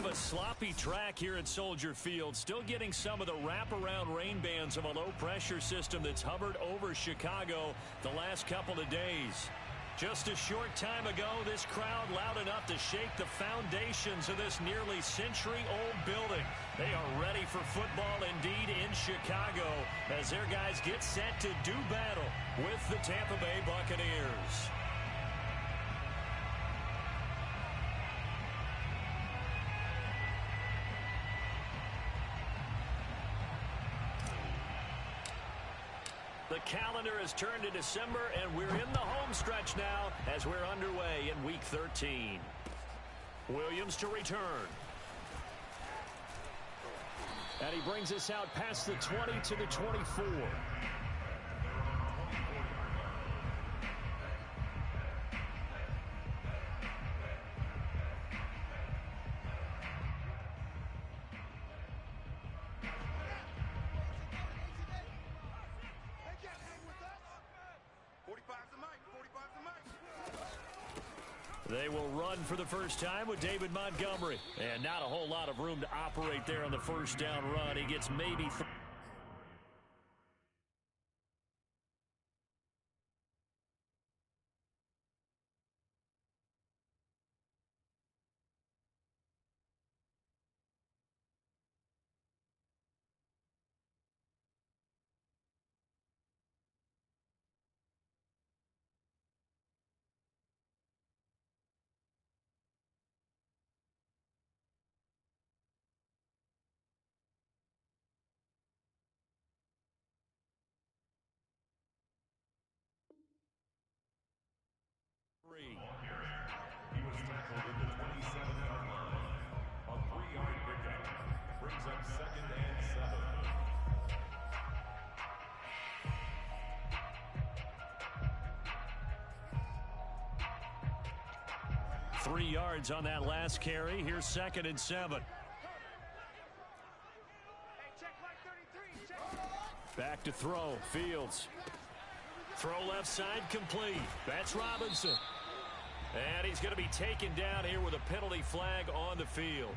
a sloppy track here at Soldier Field. Still getting some of the wraparound rain bands of a low-pressure system that's hovered over Chicago the last couple of days. Just a short time ago, this crowd loud enough to shake the foundations of this nearly century-old building. They are ready for football indeed in Chicago as their guys get set to do battle with the Tampa Bay Buccaneers. The calendar has turned to December, and we're in the home stretch now as we're underway in Week 13. Williams to return. And he brings us out past the 20 to the 24. They will run for the first time with David Montgomery. And not a whole lot of room to operate there on the first down run. He gets maybe... He was tackled at the 27-yard line. A 3-yard pickup brings up 2nd and 7. 3 yards on that last carry. Here's 2nd and 7. Back to throw. Fields. Throw left side complete. That's Robinson. And he's going to be taken down here with a penalty flag on the field.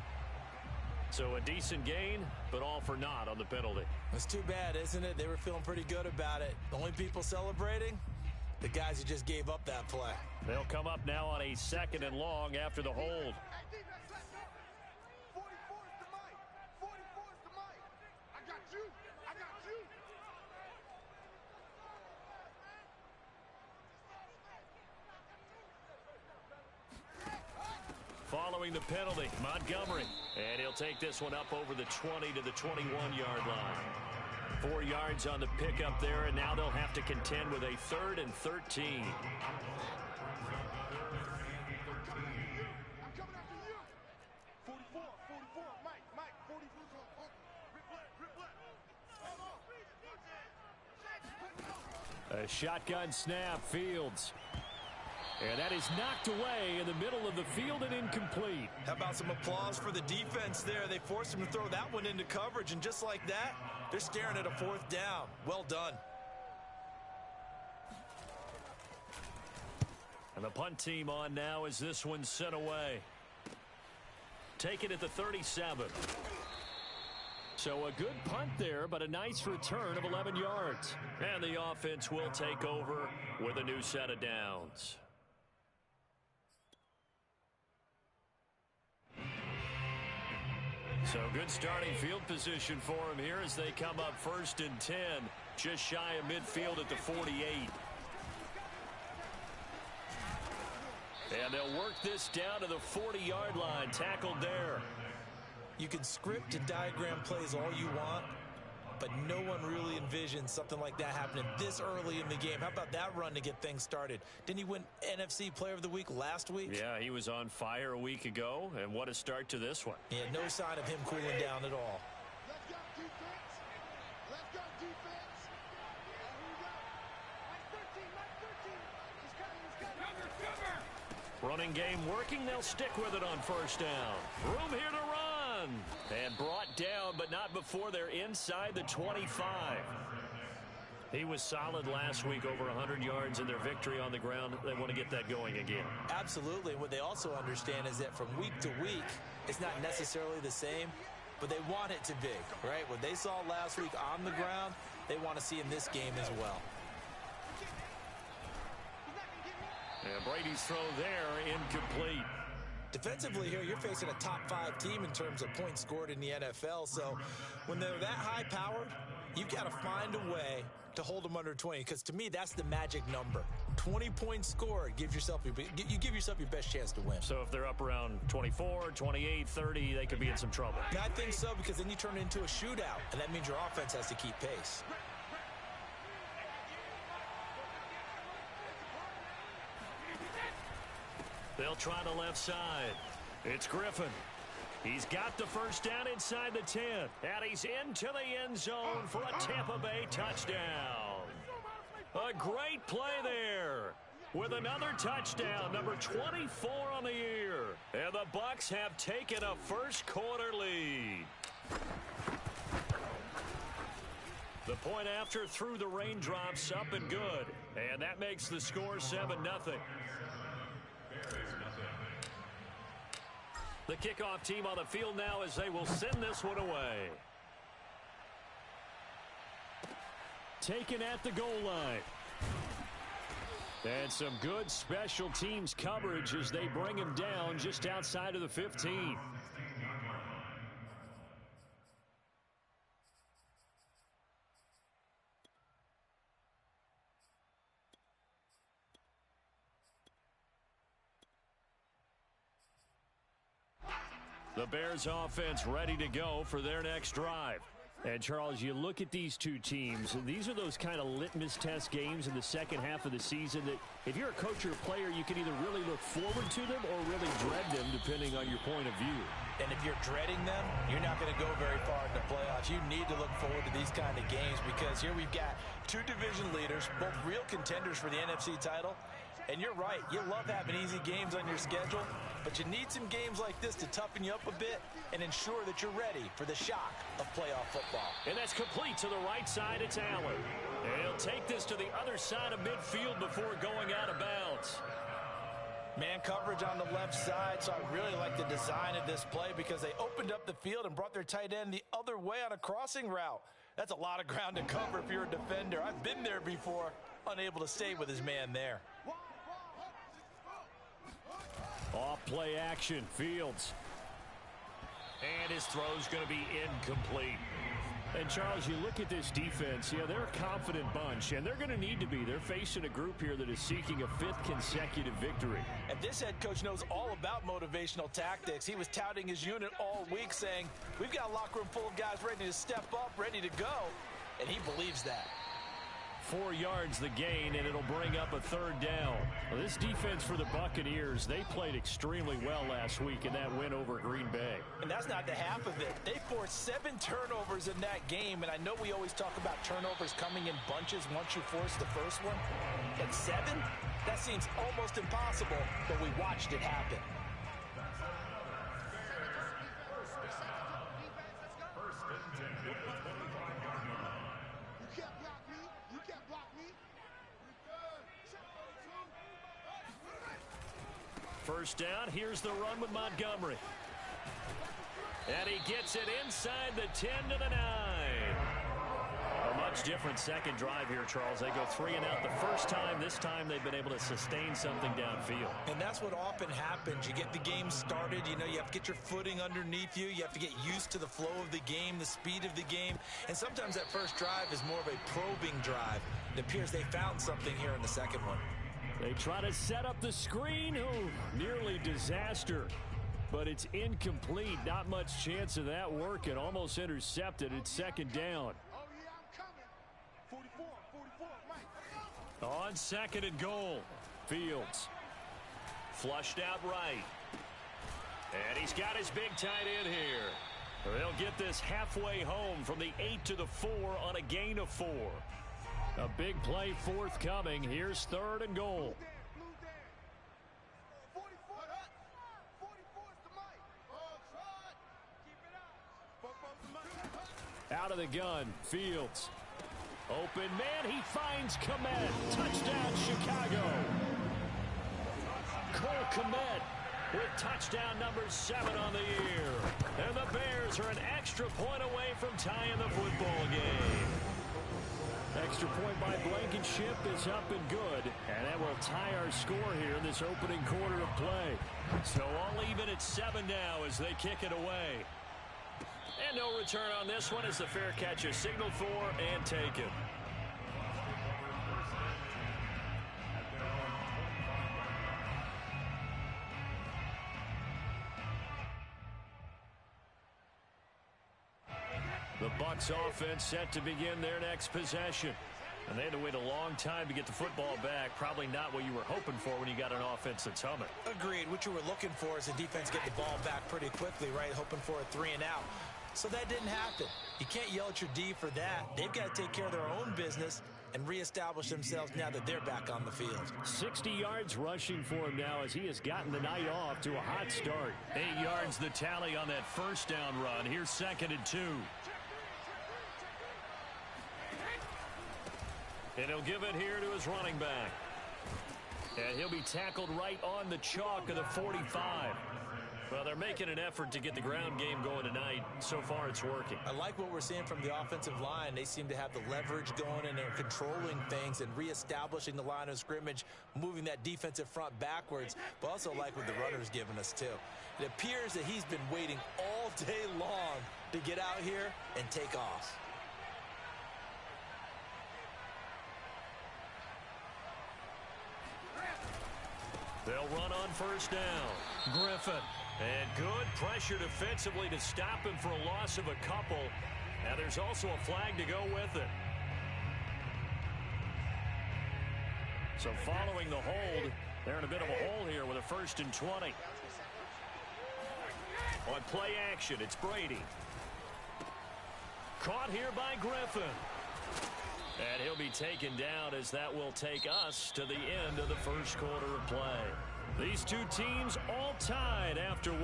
So a decent gain, but all for naught on the penalty. It's too bad, isn't it? They were feeling pretty good about it. The only people celebrating, the guys who just gave up that play. They'll come up now on a 2nd and long after the hold. Following the penalty, Montgomery. And he'll take this one up over the 20 to the 21-yard line. 4 yards on the pickup there, and now they'll have to contend with a 3rd and 13. A shotgun snap, Fields. And that is knocked away in the middle of the field and incomplete. How about some applause for the defense there? They forced him to throw that one into coverage, and just like that, they're staring at a 4th down. Well done. And the punt team on now as this one's sent away. Take it at the 37. So a good punt there, but a nice return of 11 yards. And the offense will take over with a new set of downs. So good starting field position for him here as they come up 1st and 10, just shy of midfield at the 48. And they'll work this down to the 40-yard line, tackled there. You can script and diagram plays all you want, but no one really envisions something like that happening this early in the game. How about that run to get things started? Didn't he win NFC Player of the Week last week? Yeah, he was on fire a week ago, and what a start to this one. Yeah, no sign of him cooling down at all. Let's go defense. Let's go defense. Running game working. They'll stick with it on 1st down. Room here to run. And brought down, but not before they're inside the 25. He was solid last week, over 100 yards in their victory on the ground. They want to get that going again. Absolutely. What they also understand is that from week to week, it's not necessarily the same, but they want it to be, right? What they saw last week on the ground, they want to see in this game as well. And Brady's throw there, incomplete. Defensively here, you're facing a top 5 team in terms of points scored in the NFL. So when they're that high powered, you've got to find a way to hold them under 20, because to me, that's the magic number. 20 points scored, you give yourself your best chance to win. So if they're up around 24, 28, 30, they could be in some trouble. And I think so, because then you turn it into a shootout, and that means your offense has to keep pace. They'll try the left side. It's Griffin. He's got the first down inside the 10. And he's into the end zone for a Tampa Bay touchdown. A great play there. With another touchdown, number 24 on the year. And the Bucs have taken a first quarter lead. The point after through the raindrops, up and good. And that makes the score 7-0. The kickoff team on the field now as they will send this one away. Taken at the goal line. And some good special teams coverage as they bring him down just outside of the 15. The Bears offense ready to go for their next drive. And, Charles, you look at these two teams, and these are those kind of litmus test games in the second half of the season that if you're a coach or a player, you can either really look forward to them or really dread them, depending on your point of view. And if you're dreading them, you're not going to go very far in the playoffs. You need to look forward to these kind of games, because here we've got two division leaders, both real contenders for the NFC title. And you're right, you love having easy games on your schedule, but you need some games like this to toughen you up a bit and ensure that you're ready for the shock of playoff football. And that's complete to the right side. It's Allen. And he'll take this to the other side of midfield before going out of bounds. Man coverage on the left side, so I really like the design of this play because they opened up the field and brought their tight end the other way on a crossing route. That's a lot of ground to cover if you're a defender. I've been there before, unable to stay with his man there. Off play action, Fields. And his throw's going to be incomplete. And, Charles, you look at this defense, they're a confident bunch, and they're going to need to be. They're facing a group here that is seeking a 5th consecutive victory. And this head coach knows all about motivational tactics. He was touting his unit all week, saying, we've got a locker room full of guys ready to step up, ready to go, and he believes that. 4 yards the gain, and it'll bring up a 3rd down. Well, this defense for the Buccaneers, they played extremely well last week in that win over Green Bay. And that's not the half of it. They forced 7 turnovers in that game, and I know we always talk about turnovers coming in bunches once you force the first one. But 7? That seems almost impossible, but we watched it happen. First down, here's the run with Montgomery. And he gets it inside the 10 to the 9. A much different second drive here, Charles. They go 3 and out the first time. This time they've been able to sustain something downfield. And that's what often happens. You get the game started. You have to get your footing underneath you. You have to get used to the flow of the game, the speed of the game. And sometimes that first drive is more of a probing drive. It appears they found something here in the second one. They try to set up the screen. Nearly disaster. But it's incomplete. Not much chance of that working. Almost intercepted. It's second down. On 2nd and goal. Fields. Flushed out right. And he's got his big tight end here. They'll get this halfway home from the 8 to the 4 on a gain of 4. A big play forthcoming. Here's 3rd and goal. Out of the gun, Fields. Open man, he finds Kmet. Touchdown, Chicago. Cole Kmet with touchdown number 7 on the year. And the Bears are an extra point away from tying the football game. Extra point by Blankenship is up and good. And that will tie our score here in this opening quarter of play. So all even at 7 now as they kick it away. And no return on this one as the fair catch is signaled for and taken. The Bucs offense set to begin their next possession. And they had to wait a long time to get the football back. Probably not what you were hoping for when you got an offense that's humming. Agreed. What you were looking for is the defense get the ball back pretty quickly, right? Hoping for a 3 and out. So that didn't happen. You can't yell at your D for that. They've got to take care of their own business and reestablish themselves now that they're back on the field. 60 yards rushing for him now as he has gotten the night off to a hot start. 8 yards the tally on that first down run. Here's 2nd and 2. And he'll give it here to his running back. And he'll be tackled right on the chalk of the 45. Well, they're making an effort to get the ground game going tonight. So far, it's working. I like what we're seeing from the offensive line. They seem to have the leverage going, and they're controlling things and reestablishing the line of scrimmage, moving that defensive front backwards, but also like what the runner's giving us, too. It appears that he's been waiting all day long to get out here and take off. They'll run on first down. Griffin. And good pressure defensively to stop him for a loss of a couple. Now there's also a flag to go with it. So following the hold, they're in a bit of a hole here with a 1st and 20. On play action, it's Brady. Caught here by Griffin. And he'll be taken down as that will take us to the end of the first quarter of play. These two teams all tied after 1.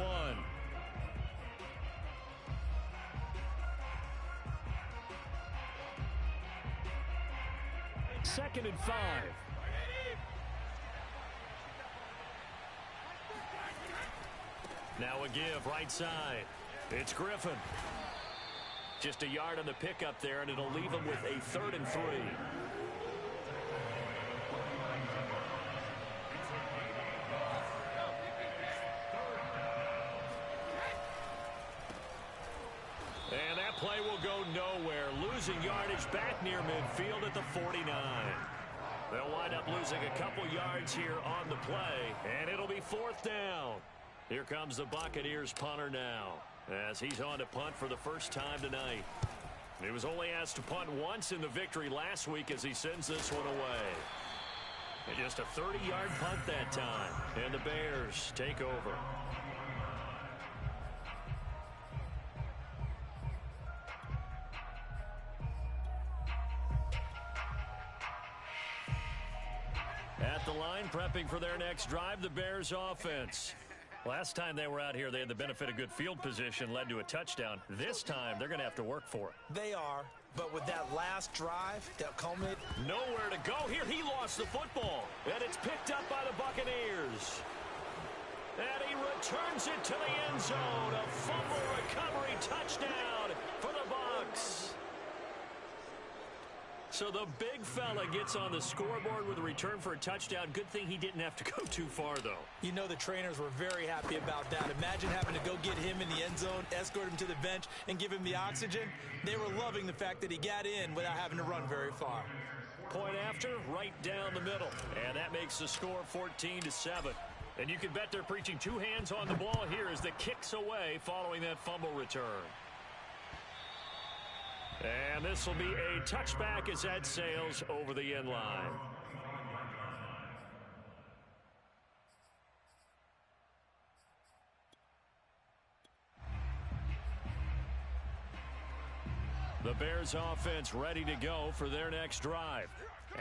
2nd and 5. Now a give right side. It's Griffin. Just a yard on the pickup there, and it'll leave him with a 3rd and 3. And that play will go nowhere. Losing yardage back near midfield at the 49. They'll wind up losing a couple yards here on the play, and it'll be 4th down. Here comes the Buccaneers punter now, as he's on to punt for the first time tonight. He was only asked to punt once in the victory last week as he sends this one away. And just a 30-yard punt that time. And the Bears take over. At the line, prepping for their next drive, the Bears offense. Last time they were out here, they had the benefit of good field position, led to a touchdown. This time, they're going to have to work for it. They are, but with that last drive that culminated... Nowhere to go here. He lost the football, and it's picked up by the Buccaneers. And he returns it to the end zone. A fumble recovery touchdown for the Bucs. So the big fella gets on the scoreboard with a return for a touchdown. Good thing he didn't have to go too far, though. You know the trainers were very happy about that. Imagine having to go get him in the end zone, escort him to the bench, and give him the oxygen. They were loving the fact that he got in without having to run very far. Point after, right down the middle. And that makes the score 14-7. And you can bet they're preaching two hands on the ball here as the kick's away following that fumble return. And this will be a touchback as that sails over the end line. The Bears offense ready to go for their next drive.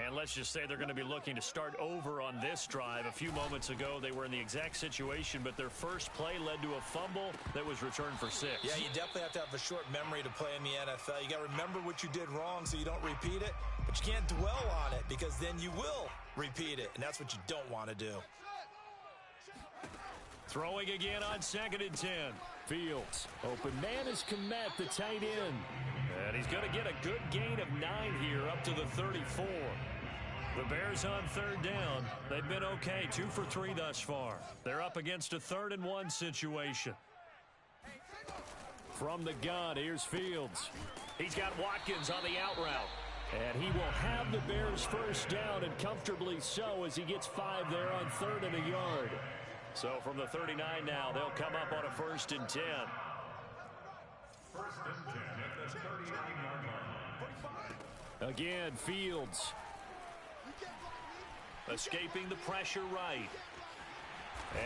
And let's just say they're going to be looking to start over on this drive. A few moments ago, they were in the exact situation, but their first play led to a fumble that was returned for 6. Yeah, you definitely have to have a short memory to play in the NFL. You got to remember what you did wrong so you don't repeat it, but you can't dwell on it because then you will repeat it, and that's what you don't want to do. Throwing again on 2nd and 10. Fields. Open man is Komet, the tight end. And he's going to get a good gain of 9 here up to the 34. The Bears on 3rd down. They've been okay, 2 for 3 thus far. They're up against a 3rd and 1 situation. From the gun, here's Fields. He's got Watkins on the out route. And he will have the Bears first down, and comfortably so, as he gets 5 there on 3rd and a yard. So from the 39 now, they'll come up on a 1st and 10. 1st and 10 at the 39-yard line. Again, Fields. Escaping the pressure right.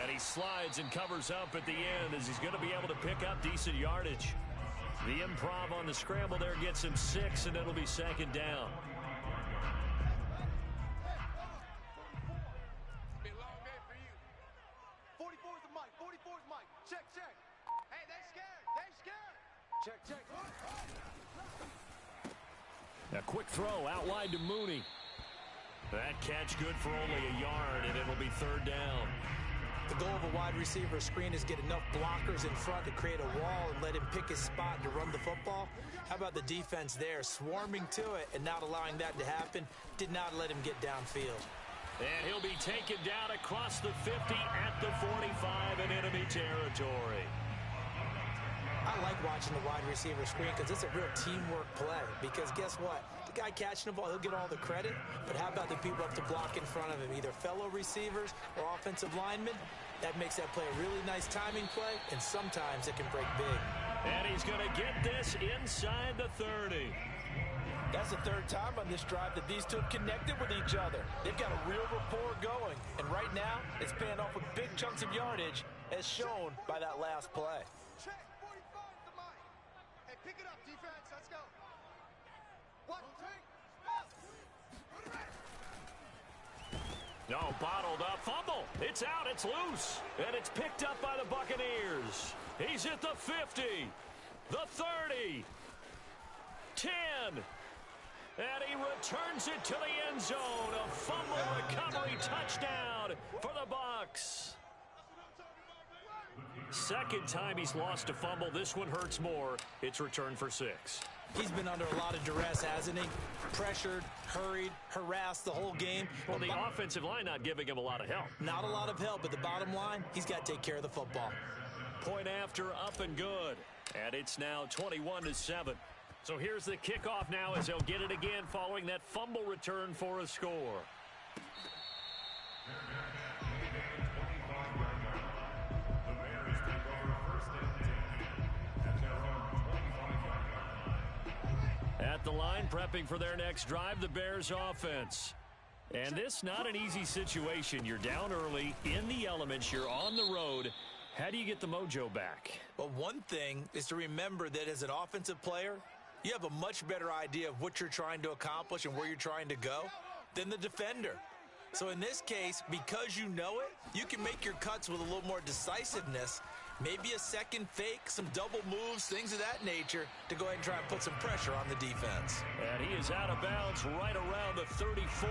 And he slides and covers up at the end as he's going to be able to pick up decent yardage. The improv on the scramble there gets him 6, and it'll be 2nd down. A quick throw out wide to Mooney. That catch good for only a yard, and it'll be 3rd down. The goal of a wide receiver screen is get enough blockers in front to create a wall and let him pick his spot to run the football. How about the defense there, swarming to it and not allowing that to happen? Did not let him get downfield. And he'll be taken down across the 50 at the 45 in enemy territory. I like watching the wide receiver screen because it's a real teamwork play. Because guess what? The guy catching the ball, he'll get all the credit. But how about the people up to block in front of him, either fellow receivers or offensive linemen? That makes that play a really nice timing play, and sometimes it can break big. And he's going to get this inside the 30. That's the 3rd time on this drive that these two have connected with each other. They've got a real rapport going. And right now, it's paying off with big chunks of yardage, as shown by that last play. Pick it up, defense. Let's go. 1, 2. No, bottled up. Fumble. It's out. It's loose. And it's picked up by the Buccaneers. He's at the 50. The 30. 10. And he returns it to the end zone. A fumble recovery touchdown for the Bucs. 2nd time he's lost a fumble. This one hurts more. It's returned for 6. He's been under a lot of duress, hasn't he? Pressured, hurried, harassed the whole game. Well, the offensive line not giving him a lot of help. Not a lot of help, but the bottom line, he's got to take care of the football. Point after, up and good. And it's now 21-7. So here's the kickoff now as they'll get it again following that fumble return for a score. At the line, prepping for their next drive, the Bears offense. And this not an easy situation. You're down early, in the elements, you're on the road. How do you get the mojo back? Well, one thing is to remember that as an offensive player, you have a much better idea of what you're trying to accomplish and where you're trying to go than the defender. So in this case, because you know it, you can make your cuts with a little more decisiveness. Maybe a second fake, some double moves, things of that nature to go ahead and try and put some pressure on the defense. And he is out of bounds right around the 34.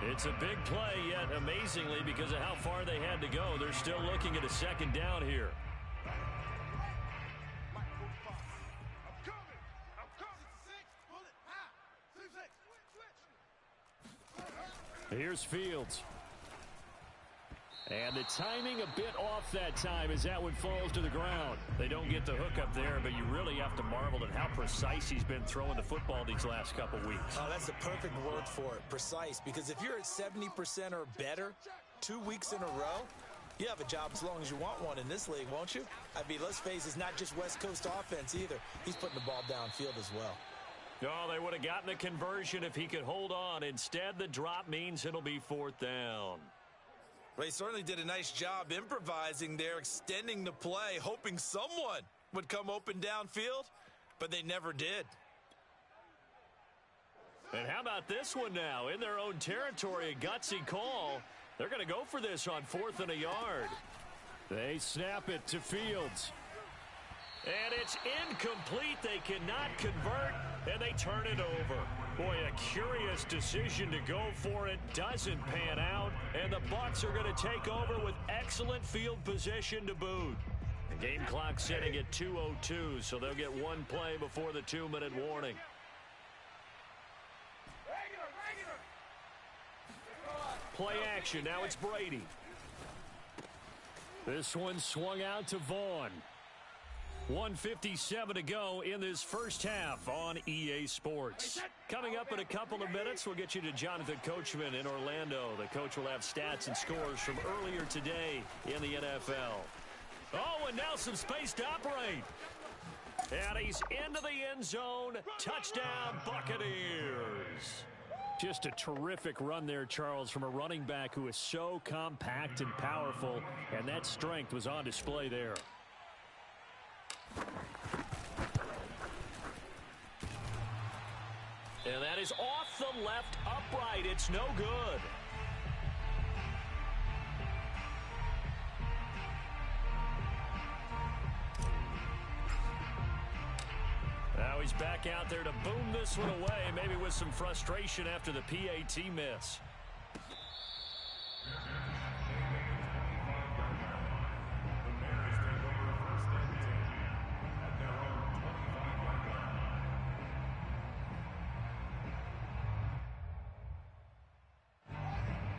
It's a big play, yet amazingly, because of how far they had to go, they're still looking at a 2nd down here. Here's Fields. And the timing a bit off that time as that one falls to the ground. They don't get the hook up there, but you really have to marvel at how precise he's been throwing the football these last couple weeks. Oh, that's the perfect word for it, precise. Because if you're at 70% or better 2 weeks in a row, you have a job as long as you want one in this league, won't you? I mean, let's face it, it's not just West Coast offense either. He's putting the ball downfield as well. Oh, they would have gotten the conversion if he could hold on. Instead, the drop means it'll be 4th down. Well, he certainly did a nice job improvising there, extending the play, hoping someone would come open downfield, but they never did. And how about this one now? In their own territory, a gutsy call. They're going to go for this on 4th and a yard. They snap it to Fields. And it's incomplete. They cannot convert, and they turn it over. Boy, a curious decision to go for it. Doesn't pan out, and the Bucs are going to take over with excellent field position to boot. The game clock sitting at 2:02, so they'll get one play before the 2-minute warning. Play action. Now it's Brady. This one swung out to Vaughn. 1:57 to go in this first half on EA Sports. Coming up in a couple of minutes, we'll get you to Jonathan Coachman in Orlando. The coach will have stats and scores from earlier today in the NFL. Oh, and now some space to operate. And he's into the end zone. Touchdown, Buccaneers. Just a terrific run there, Charles, from a running back who is so compact and powerful, and that strength was on display there. And that is off the left upright. It's no good. Now he's back out there to boom this one away, maybe with some frustration after the PAT miss.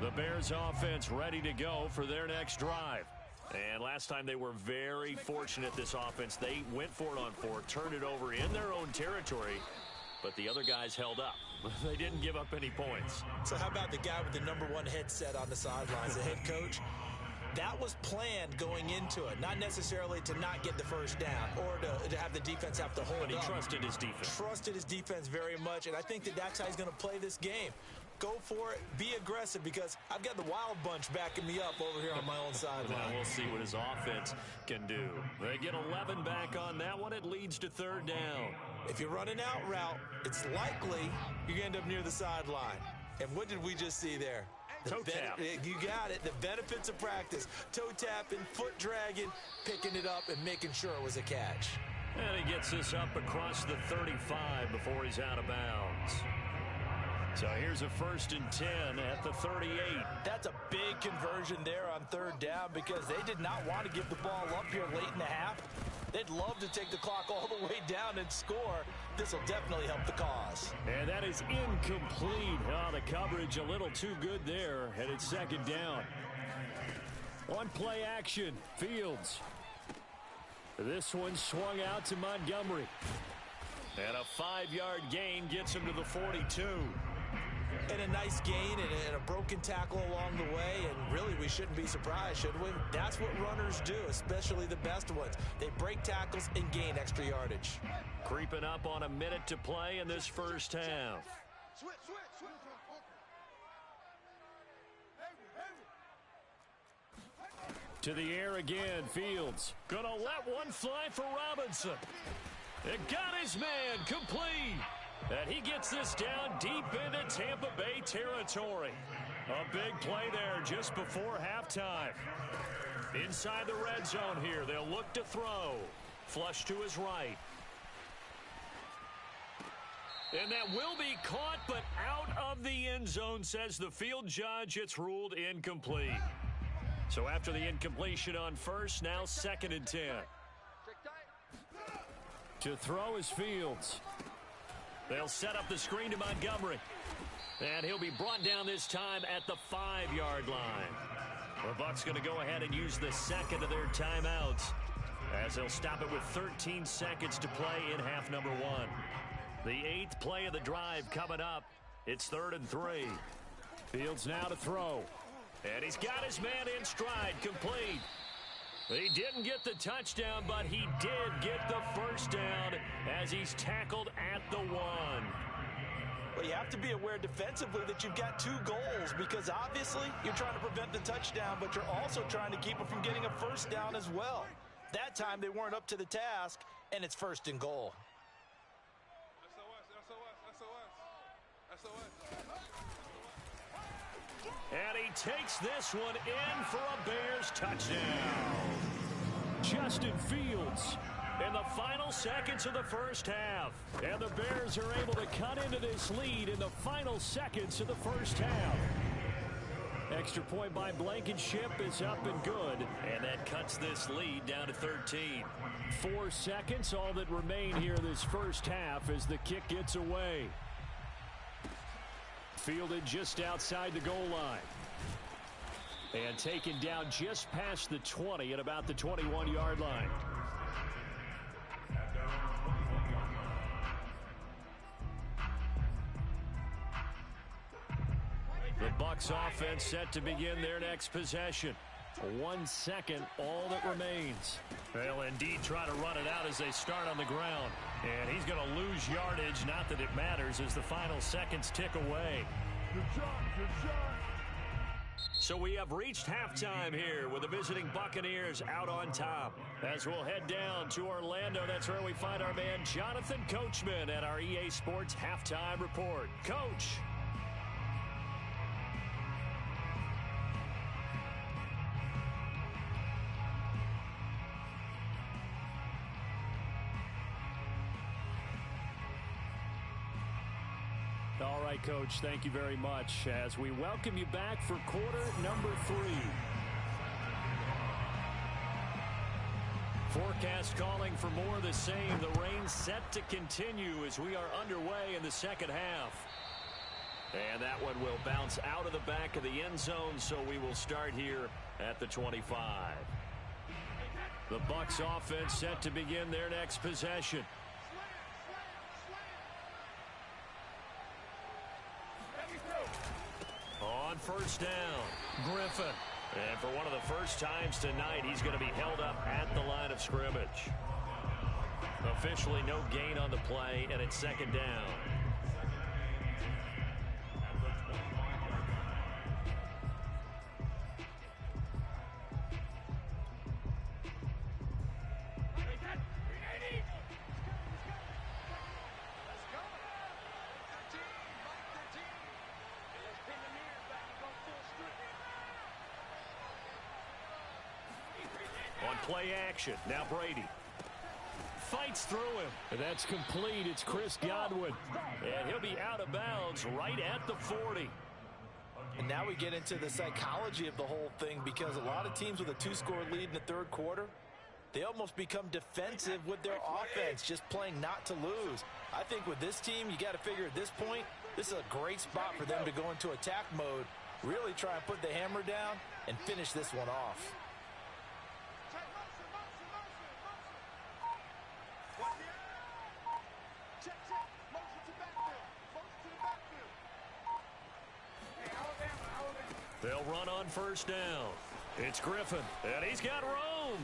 The Bears offense ready to go for their next drive. And last time they were very fortunate, this offense. They went for it on 4, turned it over in their own territory, but the other guys held up. They didn't give up any points. So how about the guy with the #1 headset on the sidelines, the head coach? That was planned going into it, not necessarily to not get the first down or to have the defense have to hold up. But he trusted his defense. Trusted his defense very much, and I think that's how he's going to play this game. Go for it, be aggressive, because I've got the Wild Bunch backing me up over here on my own sideline. Now we'll see what his offense can do. They get 11 back on that one. It leads to 3rd down. If you run an out route, it's likely you're going to end up near the sideline. And what did we just see there? Toe tap. You got it. The benefits of practice. Toe tapping, foot dragging, picking it up, and making sure it was a catch. And he gets this up across the 35 before he's out of bounds. So here's a 1st and 10 at the 38. That's a big conversion there on 3rd down, because they did not want to give the ball up here late in the half. They'd love to take the clock all the way down and score. This will definitely help the cause. And that is incomplete. Oh, the coverage a little too good there, and it's 2nd down. On play action, Fields. This one swung out to Montgomery. And a 5-yard gain gets him to the 42. And a nice gain and a broken tackle along the way, and really we shouldn't be surprised, should we? That's what runners do, especially the best ones. They break tackles and gain extra yardage. Creeping up on a minute to play in this first half. Switch. To the air again, Fields. Gonna let one fly for Robinson. It got his man complete. And he gets this down deep into Tampa Bay territory. A big play there just before halftime. Inside the red zone here, they'll look to throw. Flush to his right. And that will be caught, but out of the end zone, says the field judge. It's ruled incomplete. So after the incompletion on 1st, now 2nd and 10. To throw is Fields. They'll set up the screen to Montgomery. And he'll be brought down this time at the 5-yard line. The Bucs going to go ahead and use the 2nd of their timeouts, as they'll stop it with 13 seconds to play in half number 1. The 8th play of the drive coming up. It's 3rd and 3. Fields now to throw. And he's got his man in stride, complete. He didn't get the touchdown, but he did get the first down as he's tackled at the 1. Well, you have to be aware defensively that you've got 2 goals, because obviously you're trying to prevent the touchdown, but you're also trying to keep them from getting a first down as well. That time they weren't up to the task, and it's 1st and goal. SOS. And he takes this one in for a Bears touchdown. Justin Fields in the final seconds of the first half. And the Bears are able to cut into this lead in the final seconds of the first half. Extra point by Blankenship is up and good. And that cuts this lead down to 13. 4 seconds, all that remain here this first half as the kick gets away. Fielded just outside the goal line. And taken down just past the 20 at about the 21-yard line. The Bucs offense set to begin their next possession. 1 second, all that remains. They'll indeed try to run it out as they start on the ground. And he's going to lose yardage, not that it matters, as the final seconds tick away. Good job. So we have reached halftime here with the visiting Buccaneers out on top. As we'll head down to Orlando, that's where we find our man Jonathan Coachman at our EA Sports Halftime Report. Coach. All right, Coach, thank you very much as we welcome you back for quarter number 3. Forecast calling for more of the same. The rain set to continue as we are underway in the second half. And that one will bounce out of the back of the end zone, so we will start here at the 25. The Bucs offense set to begin their next possession. On first down, Griffin. And for one of the first times tonight, he's going to be held up at the line of scrimmage. Officially no gain on the play, and it's second down. Play action. Now Brady fights through him. And that's complete. It's Chris Godwin. And he'll be out of bounds right at the 40. And now we get into the psychology of the whole thing, because a lot of teams with a 2-score lead in the third quarter, they almost become defensive with their offense, just playing not to lose. I think with this team, you got to figure at this point, this is a great spot for them to go into attack mode, really try and put the hammer down and finish this one off. They'll run on first down. It's Griffin, and he's got room.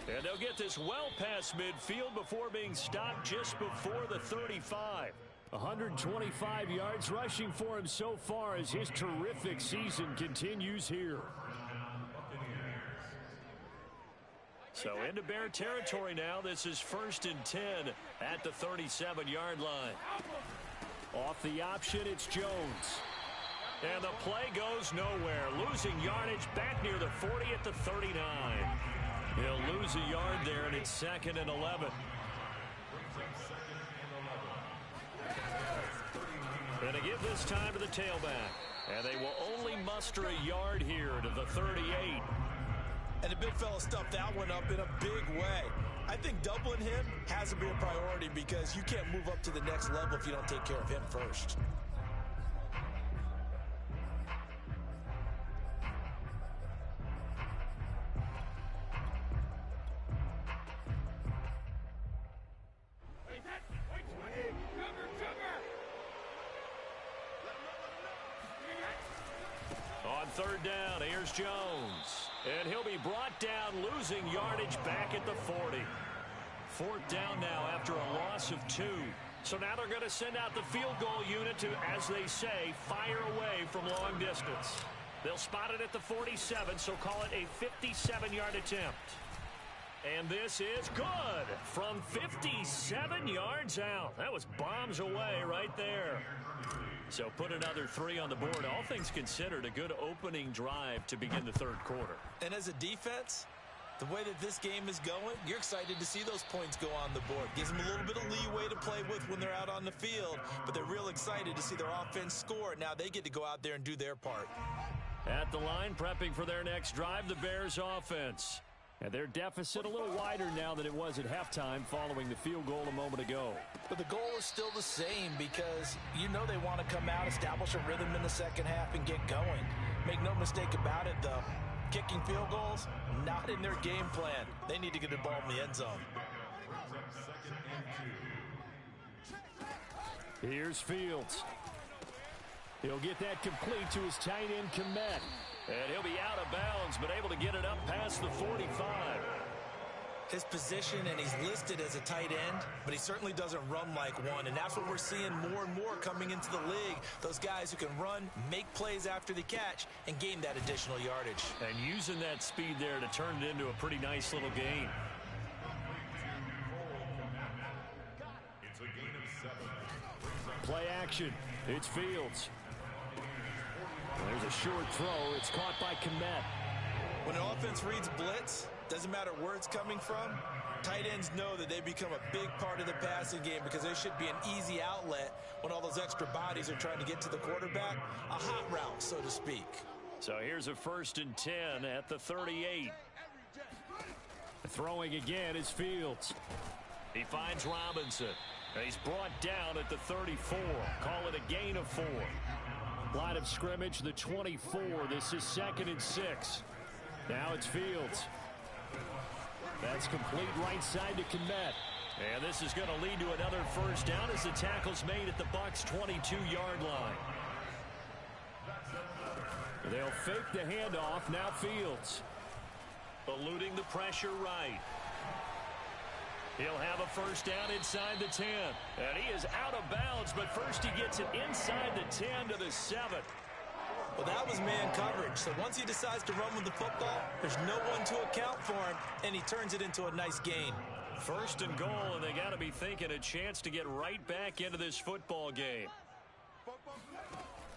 And they'll get this well past midfield before being stopped just before the 35. 125 yards rushing for him so far as his terrific season continues here. So into Bear territory now. This is 1st and 10 at the 37-yard line. Off the option, it's Jones. And the play goes nowhere. Losing yardage back near the 40 at the 39. He'll lose a yard there, and it's 2nd and 11. And to give this time to the tailback. And they will only muster a yard here to the 38. And the big fella stuffed that one up in a big way. I think doubling him has to be a priority, because you can't move up to the next level if you don't take care of him first. On third down, here's Jones. And he'll be brought down, losing yardage back at the 40. 4th down now after a loss of 2. So now they're going to send out the field goal unit to, as they say, fire away from long distance. They'll spot it at the 47, so call it a 57-yard attempt. And this is good from 57 yards out. That was bombs away right there. So put another 3 on the board. All things considered, a good opening drive to begin the third quarter. And as a defense, the way that this game is going, you're excited to see those points go on the board. Gives them a little bit of leeway to play with when they're out on the field, but they're real excited to see their offense score. Now they get to go out there and do their part. At the line, prepping for their next drive, the Bears offense. And their deficit a little wider now than it was at halftime following the field goal a moment ago. But the goal is still the same because you know they want to come out, establish a rhythm in the second half, and get going. Make no mistake about it, though. Kicking field goals, not in their game plan. They need to get the ball in the end zone. Here's Fields. He'll get that complete to his tight end, Kmet. And he'll be out of bounds, but able to get it up past the 45. His position, and he's listed as a tight end, but he certainly doesn't run like one, and that's what we're seeing more and more coming into the league. Those guys who can run, make plays after the catch, and gain that additional yardage. And using that speed there to turn it into a pretty nice little gain. It's a gain of 7. Play action. It's Fields. There's a short throw. It's caught by Kmet. When an offense reads blitz, doesn't matter where it's coming from, tight ends know that they become a big part of the passing game because there should be an easy outlet when all those extra bodies are trying to get to the quarterback. A hot route, so to speak. So here's a 1st and 10 at the 38. Throwing again is Fields. He finds Robinson. He's brought down at the 34. Call it a gain of 4. Line of scrimmage, the 24. This is 2nd and 6. Now it's Fields. That's complete right side to Kmet. And this is going to lead to another 1st down as the tackle's made at the Bucs' 22-yard line. They'll fake the handoff. Now Fields. Eluding the pressure right. He'll have a 1st down inside the 10. And he is out of bounds, but first he gets it inside the 10 to the 7. Well, that was man coverage. So once he decides to run with the football, there's no one to account for him, and he turns it into a nice gain. 1st and goal, and they got to be thinking a chance to get right back into this football game.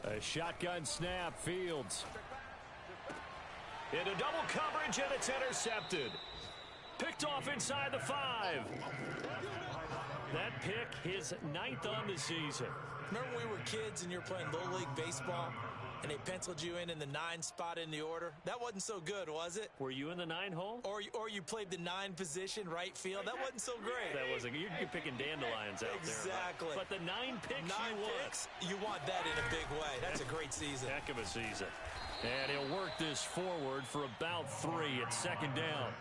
A shotgun snap, Fields. Into double coverage, and it's intercepted. Picked off inside the 5. That pick, his 9th on the season. Remember when we were kids and you were playing Little League Baseball, and they penciled you in the 9 spot in the order? That wasn't so good, was it? Were you in the 9 hole? Or you played the 9 position, right field? That wasn't so great. That wasn't. You're picking dandelions out there. Exactly. But the 9 picks 9 picks, you want that in a big way. That's a great season. Heck of a season. And he'll work this forward for about 3 at 2nd down.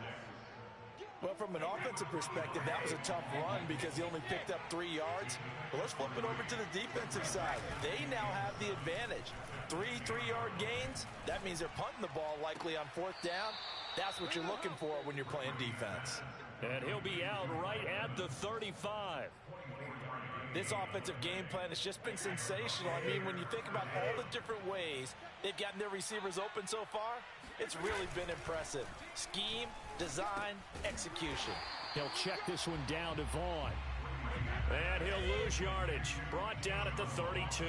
Well, from an offensive perspective, that was a tough run because he only picked up 3 yards. But let's flip it over to the defensive side. They now have the advantage. 3 3-yard gains. That means they're punting the ball likely on 4th down. That's what you're looking for when you're playing defense. And he'll be out right at the 35. This offensive game plan has just been sensational. I mean, when you think about all the different ways they've gotten their receivers open so far, it's really been impressive. Scheme, design, execution. He'll check this one down to Vaughn. And he'll lose yardage. Brought down at the 32.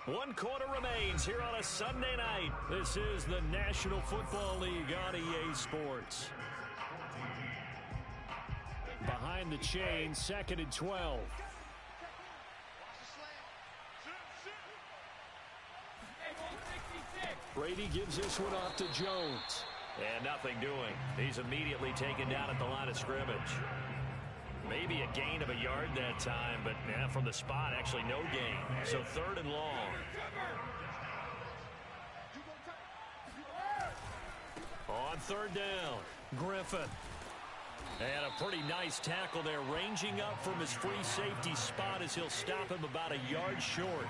One quarter remains here on a Sunday night. This is the National Football League on EA Sports. Behind the chain, 2nd and 12. Brady gives this one off to Jones. And nothing doing. He's immediately taken down at the line of scrimmage. Maybe a gain of a yard that time, but from the spot, actually no gain. So 3rd and long. On 3rd down, Griffin. And a pretty nice tackle there, ranging up from his free safety spot as he'll stop him about a yard short.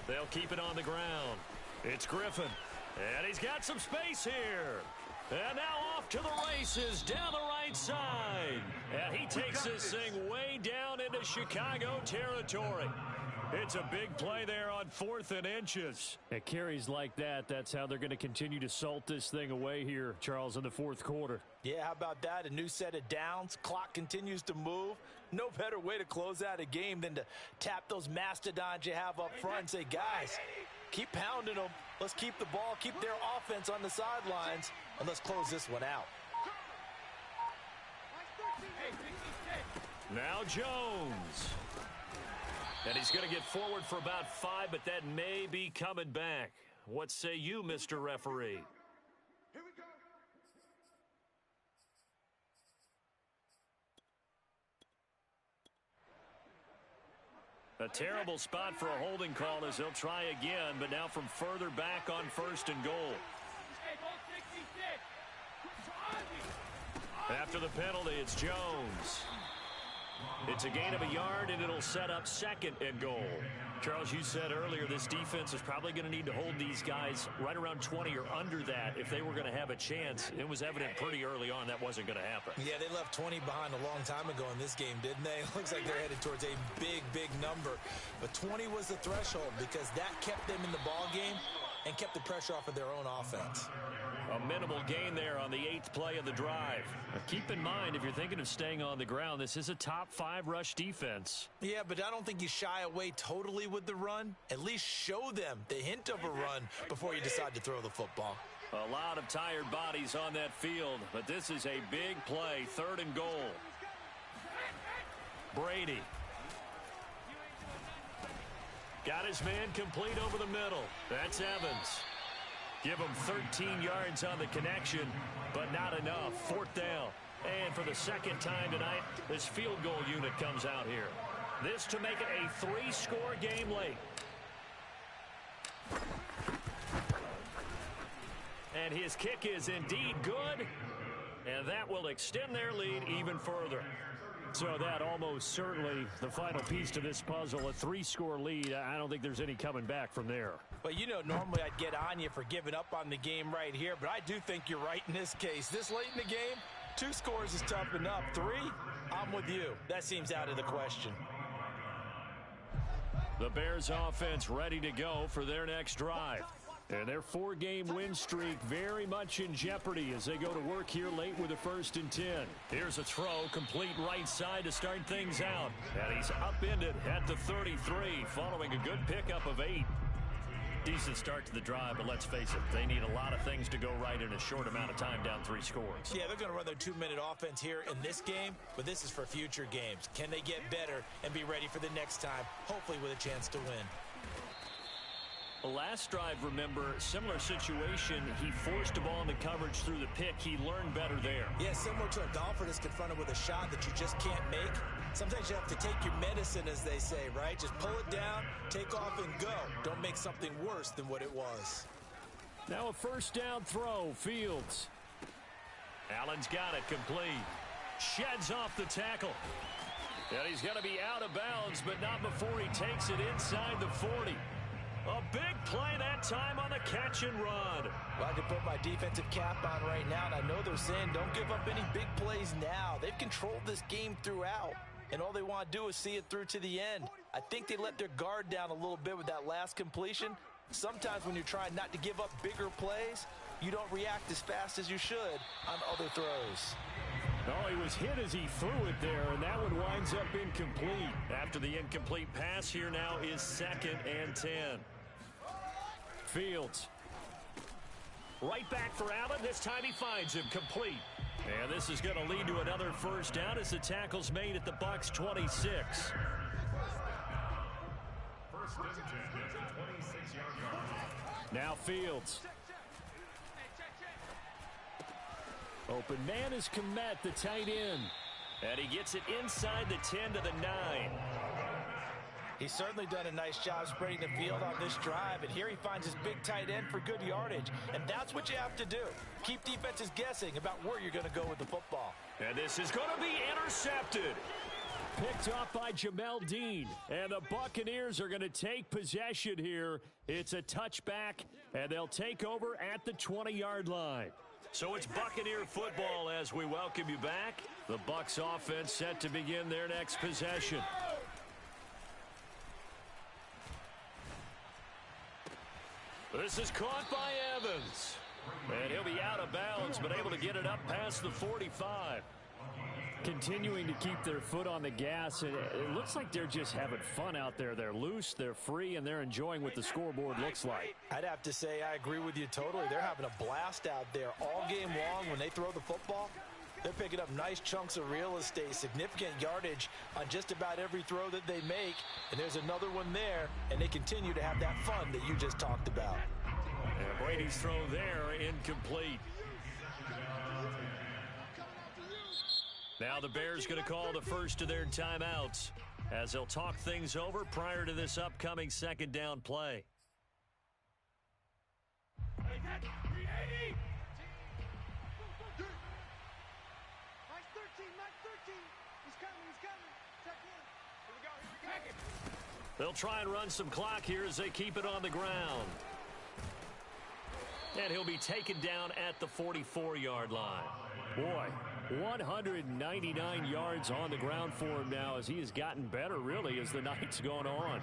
They'll keep it on the ground. It's Griffin. And he's got some space here. And now off to the races down the right right side. And he takes this thing way down into Chicago territory. It's a big play there on 4th and inches. At carries like that, that's how they're going to continue to salt this thing away here, Charles, in the 4th quarter. Yeah, how about that? A new set of downs. Clock continues to move. No better way to close out a game than to tap those mastodons you have up front and say, guys, keep pounding them. Let's keep the ball, keep their offense on the sidelines, and let's close this one out. Now Jones. And he's going to get forward for about 5, but that may be coming back. What say you, Mr. Referee? Here we go. A terrible spot for a holding call as they'll try again, but now from further back on 1st and goal. After the penalty, it's Jones. It's a gain of a yard, and it'll set up 2nd and goal. Charles, you said earlier this defense is probably going to need to hold these guys right around 20 or under that if they were going to have a chance. It was evident pretty early on that wasn't going to happen. Yeah, they left 20 behind a long time ago in this game, didn't they? It looks like they're headed towards a big, big number. But 20 was the threshold because that kept them in the ball game and kept the pressure off of their own offense. A minimal gain there on the 8th play of the drive. Now keep in mind, if you're thinking of staying on the ground, this is a top 5 rush defense. Yeah, but I don't think you shy away totally with the run. At least show them the hint of a run before you decide to throw the football. A lot of tired bodies on that field, but this is a big play, 3rd and goal. Brady. Got his man complete over the middle. That's Evans. Give him 13 yards on the connection, but not enough. 4th down. And for the 2nd time tonight, this field goal unit comes out here. This to make it a 3-score game late. And his kick is indeed good. And that will extend their lead even further. So that almost certainly the final piece to this puzzle, a 3-score lead. I don't think there's any coming back from there. But, you know, normally I'd get on you for giving up on the game right here, but I do think you're right in this case. This late in the game, 2 scores is tough enough. 3, I'm with you. That seems out of the question. The Bears offense ready to go for their next drive. And their 4-game win streak very much in jeopardy as they go to work here late with a 1st and 10. Here's a throw, complete right side to start things out. And he's upended at the 33 following a good pickup of 8. Decent start to the drive, but let's face it, they need a lot of things to go right in a short amount of time down 3 scores. Yeah, they're going to run their 2-minute offense here in this game, but this is for future games. Can they get better and be ready for the next time, hopefully with a chance to win? The last drive, remember, similar situation. He forced a ball into coverage through the pick. He learned better there. Yeah, similar to a golfer that's confronted with a shot that you just can't make. Sometimes you have to take your medicine, as they say, right? Just pull it down, take off, and go. Don't make something worse than what it was. Now a 1st down throw, Fields. Allen's got it complete. Sheds off the tackle. And he's going to be out of bounds, but not before he takes it inside the 40. A big play that time on the catch and run. Well, I can put my defensive cap on right now, and I know they're saying don't give up any big plays now. They've controlled this game throughout, and all they want to do is see it through to the end. I think they let their guard down a little bit with that last completion. Sometimes when you're trying not to give up bigger plays, you don't react as fast as you should on other throws. Oh, he was hit as he threw it there, and that one winds up incomplete. After the incomplete pass, here now is 2nd and 10. Fields. Right back for Allen. This time he finds him complete. And this is going to lead to another 1st down as the tackle's made at the Bucs 26. 1st and 10 at the 26-yard line. Now Fields. Open man is Kmet, the tight end. And he gets it inside the 10 to the 9. He's certainly done a nice job spreading the field on this drive, and here he finds his big tight end for good yardage. And that's what you have to do. Keep defenses guessing about where you're going to go with the football. And this is going to be intercepted. Picked off by Jamel Dean. And the Buccaneers are going to take possession here. It's a touchback, and they'll take over at the 20-yard line. So it's Buccaneer football as we welcome you back. The Bucs offense set to begin their next possession. This is caught by Evans. And he'll be out of bounds, but able to get it up past the 45. Continuing to keep their foot on the gas. It looks like they're just having fun out there. They're loose, they're free, and they're enjoying what the scoreboard looks like. I'd have to say I agree with you totally. They're having a blast out there all game long. When they throw the football, they're picking up nice chunks of real estate, significant yardage on just about every throw that they make. And there's another one there, and they continue to have that fun that you just talked about. And Brady's throw there, incomplete. Now the Bears going to call the first of their timeouts as they'll talk things over prior to this upcoming second down play. They'll try and run some clock here as they keep it on the ground. And he'll be taken down at the 44-yard line. Boy, 199 yards on the ground for him now as he has gotten better, really, as the night's gone on.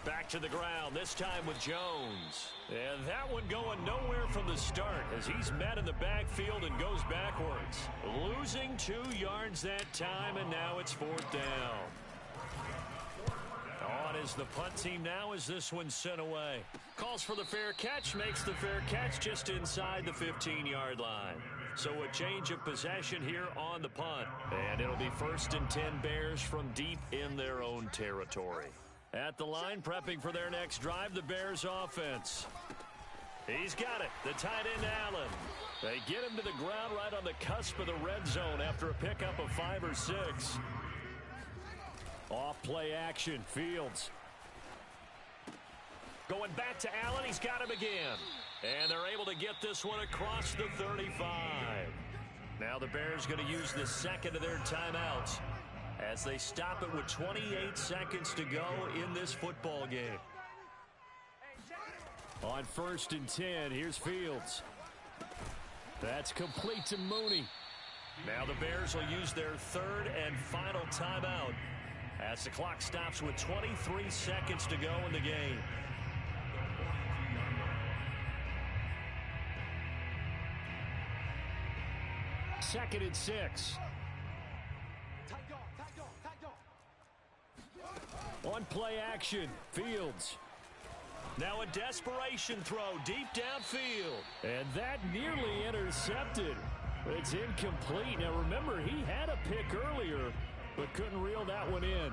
Back to the ground, this time with Jones. And that one going nowhere from the start as he's met in the backfield and goes backwards. Losing 2 yards that time, and now it's 4th down. On is the punt team now as this one's sent away. Calls for the fair catch, makes the fair catch just inside the 15-yard line. So a change of possession here on the punt. And it'll be 1st and 10 Bears from deep in their own territory. At the line, prepping for their next drive, the Bears offense. He's got it, the tight end Allen. They get him to the ground right on the cusp of the red zone after a pickup of 5 or 6. Off play action, Fields. Going back to Allen, he's got him again. And they're able to get this one across the 35. Now the Bears going to use the second of their timeouts as they stop it with 28 seconds to go in this football game. On 1st and 10, here's Fields. That's complete to Mooney. Now the Bears will use their 3rd and final timeout as the clock stops with 23 seconds to go in the game. Second and 6. On play action, Fields. Now a desperation throw deep downfield. And that nearly intercepted. It's incomplete. Now remember, he had a pick earlier, but couldn't reel that one in.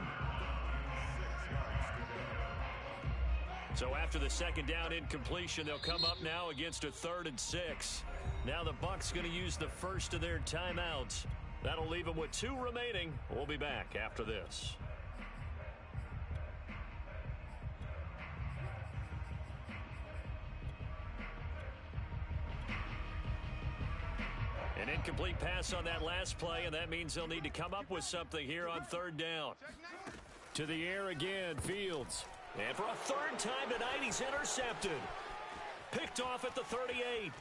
So after the second down incompletion, they'll come up now against a 3rd and 6. Now the Bucs going to use the first of their timeouts. That'll leave them with 2 remaining. We'll be back after this. An incomplete pass on that last play, and that means they'll need to come up with something here on 3rd down. To the air again, Fields. And for a 3rd time tonight, he's intercepted. Picked off at the 38.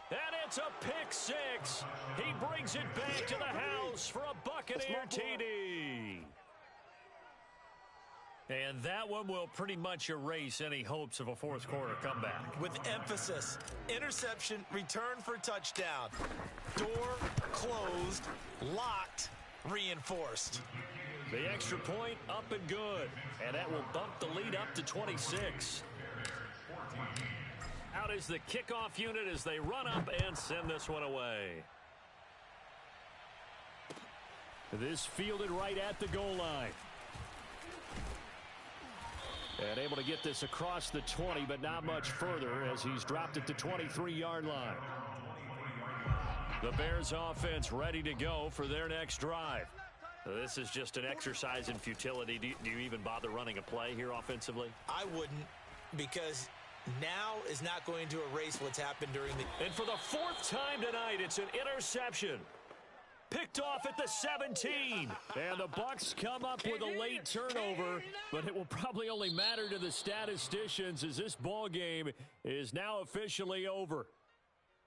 And it's a pick 6. He brings it back to the house for a Buccaneer TD. And that one will pretty much erase any hopes of a 4th quarter comeback. With emphasis, interception, return for touchdown. Door closed, locked, reinforced. The extra point up and good. And that will bump the lead up to 26. Out is the kickoff unit as they run up and send this one away. This fielded right at the goal line. And able to get this across the 20, but not much further as he's dropped it to 23-yard line. The Bears offense ready to go for their next drive. This is just an exercise in futility. Do you even bother running a play here offensively? I wouldn't, because now is not going to erase what's happened during the... And for the 4th time tonight, it's an interception. Picked off at the 17. And the Bucs come up with a late turnover, but it will probably only matter to the statisticians as this ball game is now officially over.